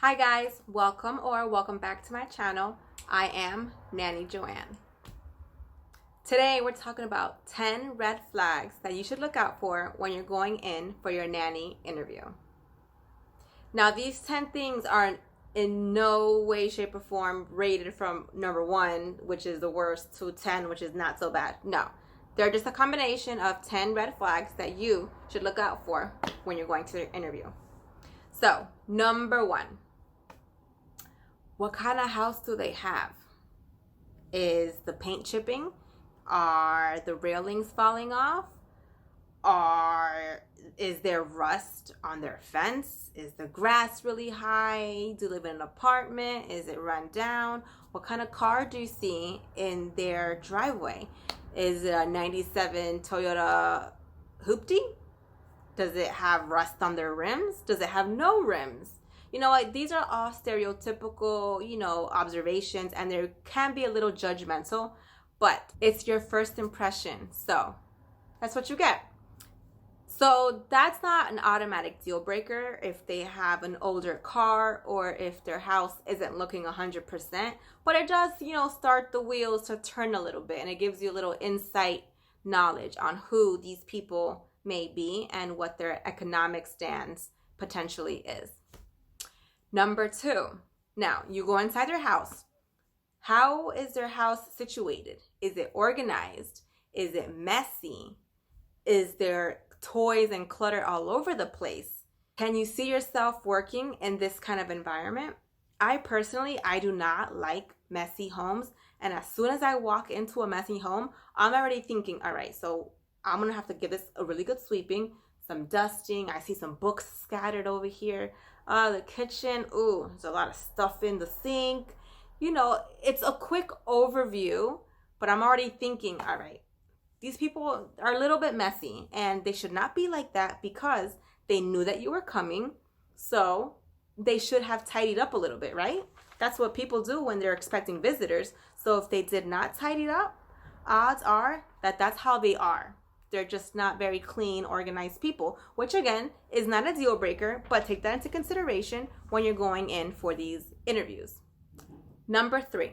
Hi guys, welcome back to my channel. I am Nanny Joanne. Today we're talking about 10 red flags that you should look out for when you're going in for your nanny interview. Now these 10 things are in no way, shape, or form rated from number 1, which is the worst, to 10, which is not so bad. No, they're just a combination of 10 red flags that you should look out for when you're going to your interview. So, number 1. What kind of house do they have? Is the paint chipping? Are the railings falling off? Is there rust on their fence? Is the grass really high? Do they live in an apartment? Is it run down? What kind of car do you see in their driveway? Is it a 97 Toyota Hoopty? Does it have rust on their rims? Does it have no rims? These are all stereotypical, observations, and they can be a little judgmental, but it's your first impression. So that's what you get. So that's not an automatic deal breaker if they have an older car or if their house isn't looking 100%, but it does, start the wheels to turn a little bit, and it gives you a little insight knowledge on who these people may be and what their economic stance potentially is. Number 2, now you go inside their house. How is their house situated? Is it organized? Is it messy? Is there toys and clutter all over the place? Can you see yourself working in this kind of environment? I do not like messy homes. And as soon as I walk into a messy home, I'm already thinking, all right, so I'm going to have to give this a really good sweeping, some dusting. I see some books scattered over here. The kitchen, there's a lot of stuff in the sink. It's a quick overview, but I'm already thinking, all right, these people are a little bit messy, and they should not be like that because they knew that you were coming. So they should have tidied up a little bit, right? That's what people do when they're expecting visitors. So if they did not tidy up, odds are that that's how they are. They're just not very clean, organized people, which again is not a deal breaker, but take that into consideration when you're going in for these interviews. Number 3.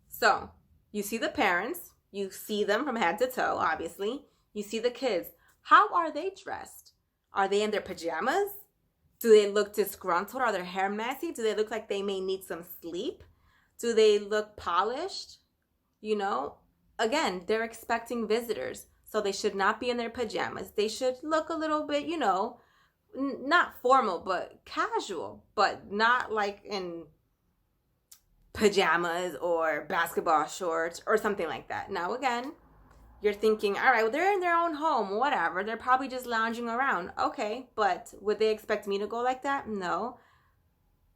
So you see the parents, you see them from head to toe, obviously. You see the kids. How are they dressed? Are they in their pajamas? Do they look disgruntled? Are their hair messy? Do they look like they may need some sleep? Do they look polished? Again, they're expecting visitors. So they should not be in their pajamas. They should look a little bit, not formal, but casual, but not like in pajamas or basketball shorts or something like that. Now, again, you're thinking, all right, well, they're in their own home, whatever. They're probably just lounging around. Okay, but would they expect me to go like that? No.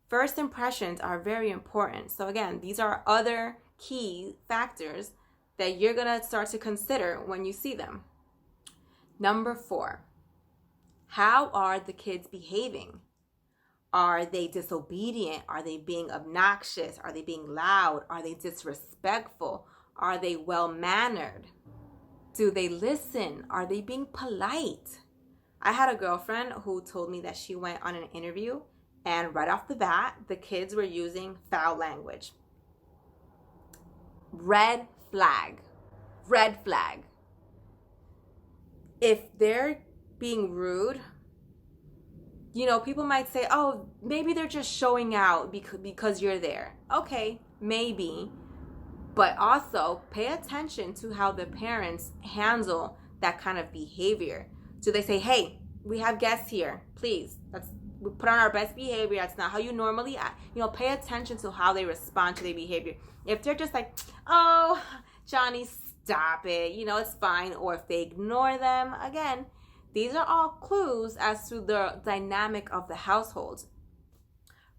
First impressions are very important. So again, these are other key factors that you're going to start to consider when you see them. Number 4, how are the kids behaving? Are they disobedient? Are they being obnoxious? Are they being loud? Are they disrespectful? Are they well-mannered? Do they listen? Are they being polite? I had a girlfriend who told me that she went on an interview, and right off the bat, the kids were using foul language. Red flag. If they're being rude, people might say, oh, maybe they're just showing out because you're there. Okay, maybe. But also pay attention to how the parents handle that kind of behavior. Do they say, hey, we have guests here, please, let's put on our best behavior. That's not how you normally act. Pay attention to how they respond to their behavior. If they're just like, oh, Johnny, stop it, it's fine. Or if they ignore them, again, these are all clues as to the dynamic of the household.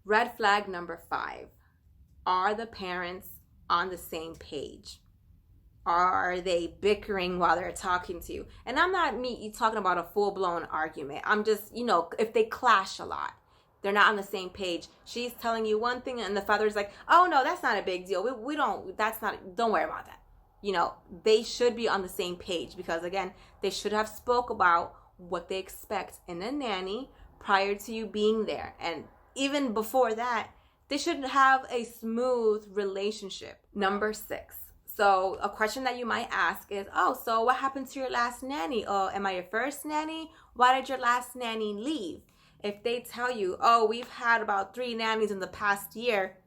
Red flag number 5. Are the parents on the same page? Are they bickering while they're talking to you? And I'm not talking about a full-blown argument. I'm just, if they clash a lot, they're not on the same page. She's telling you one thing and the father's like, oh no, that's not a big deal. Don't worry about that. They should be on the same page because again, they should have spoke about what they expect in a nanny prior to you being there. And even before that, They should have a smooth relationship. Number 6. So a question that you might ask is, oh, so what happened to your last nanny? Oh, am I your first nanny? Why did your last nanny leave? If they tell you, oh, we've had about 3 nannies in the past year,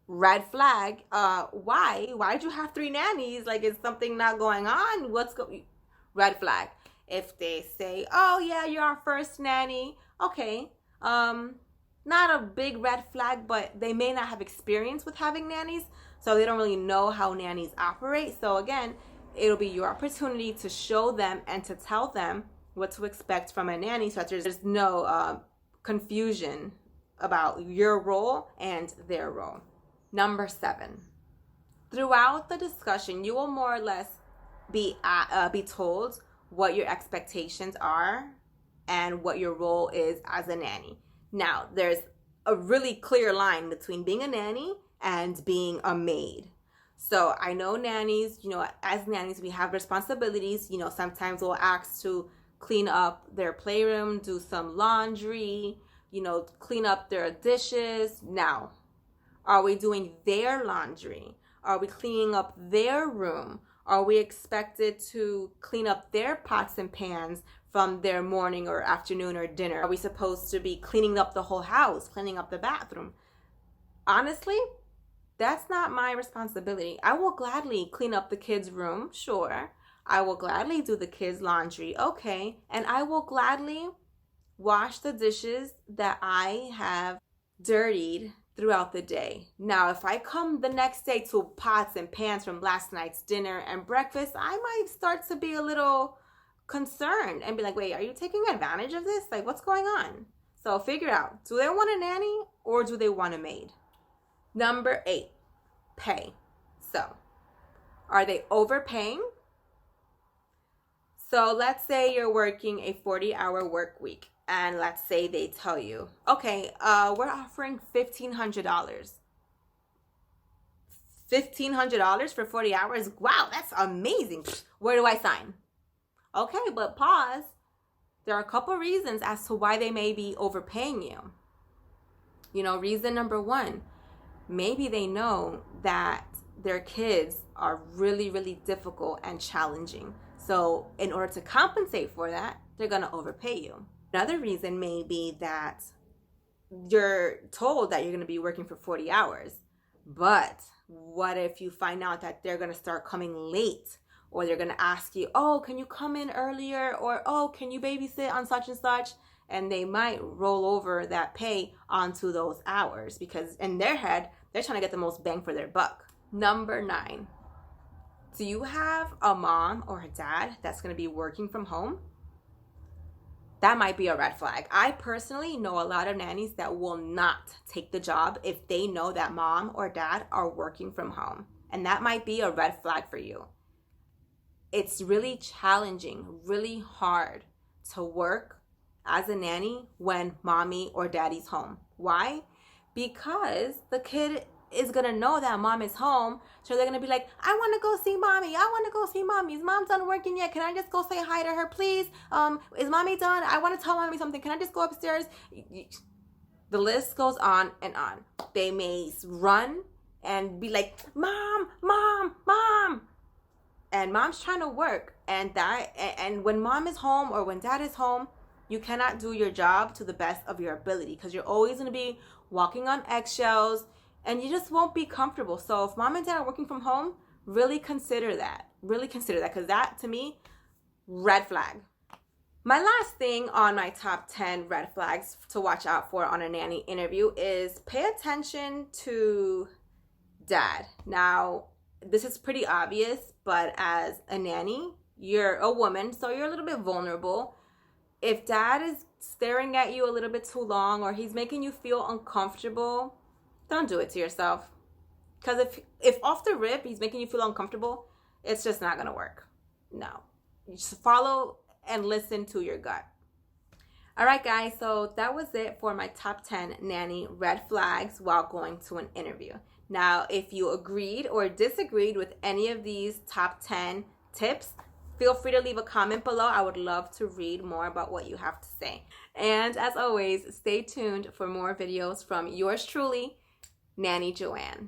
red flag. Why? Why did you have 3 nannies? Like, is something not going on? Red flag. If they say, oh yeah, you're our first nanny, okay. Not a big red flag, but they may not have experience with having nannies, so they don't really know how nannies operate. So again, it'll be your opportunity to show them and to tell them what to expect from a nanny, so that there's no confusion about your role and their role. Number 7. Throughout the discussion, you will more or less be told what your expectations are and what your role is as a nanny. Now, there's a really clear line between being a nanny and being a maid. So I know nannies, as nannies, we have responsibilities. Sometimes we'll ask to clean up their playroom, do some laundry, clean up their dishes. Now, are we doing their laundry? Are we cleaning up their room? Are we expected to clean up their pots and pans from their morning or afternoon or dinner? Are we supposed to be cleaning up the whole house, cleaning up the bathroom? Honestly, that's not my responsibility. I will gladly clean up the kids' room, sure. I will gladly do the kids' laundry, okay. And I will gladly wash the dishes that I have dirtied throughout the day. Now, if I come the next day to pots and pans from last night's dinner and breakfast, I might start to be a little concerned and be like, wait, are you taking advantage of this? Like, what's going on? So figure out, do they want a nanny or do they want a maid? Number 8, pay. So, are they overpaying? So let's say you're working a 40-hour work week. And let's say they tell you, okay, we're offering $1,500. $1,500 for 40 hours? Wow, that's amazing. Where do I sign? Okay, but pause. There are a couple reasons as to why they may be overpaying you. Reason number 1, maybe they know that their kids are really, really difficult and challenging. So in order to compensate for that, they're going to overpay you. Another reason may be that you're told that you're going to be working for 40 hours. But what if you find out that they're going to start coming late? Or they're going to ask you, oh, can you come in earlier? Or, oh, can you babysit on such and such? And they might roll over that pay onto those hours because in their head, they're trying to get the most bang for their buck. Number 9, do you have a mom or a dad that's going to be working from home? That might be a red flag. I personally know a lot of nannies that will not take the job if they know that mom or dad are working from home. And that might be a red flag for you. It's really challenging, really hard to work as a nanny when mommy or daddy's home. Why? Because the kid is going to know that mom is home. So they're going to be like, I want to go see mommy. I want to go see mommy. Is mom done working yet? Can I just go say hi to her, please? Is mommy done? I want to tell mommy something. Can I just go upstairs? The list goes on and on. They may run and be like, mom, mom, mom. And mom's trying to work. And when mom is home or when dad is home, you cannot do your job to the best of your ability because you're always going to be walking on eggshells. And you just won't be comfortable. So if mom and dad are working from home, really consider that. Really consider that because that, to me, red flag. My last thing on my top 10 red flags to watch out for on a nanny interview is pay attention to dad. Now, this is pretty obvious, but as a nanny, you're a woman, so you're a little bit vulnerable. If dad is staring at you a little bit too long or he's making you feel uncomfortable, don't do it to yourself. Because if off the rip he's making you feel uncomfortable, it's just not going to work. No. You just follow and listen to your gut. All right, guys. So that was it for my top 10 nanny red flags while going to an interview. Now, if you agreed or disagreed with any of these top 10 tips, Feel free to leave a comment below. I would love to read more about what you have to say. And as always, stay tuned for more videos from yours truly, Nanny Joanne.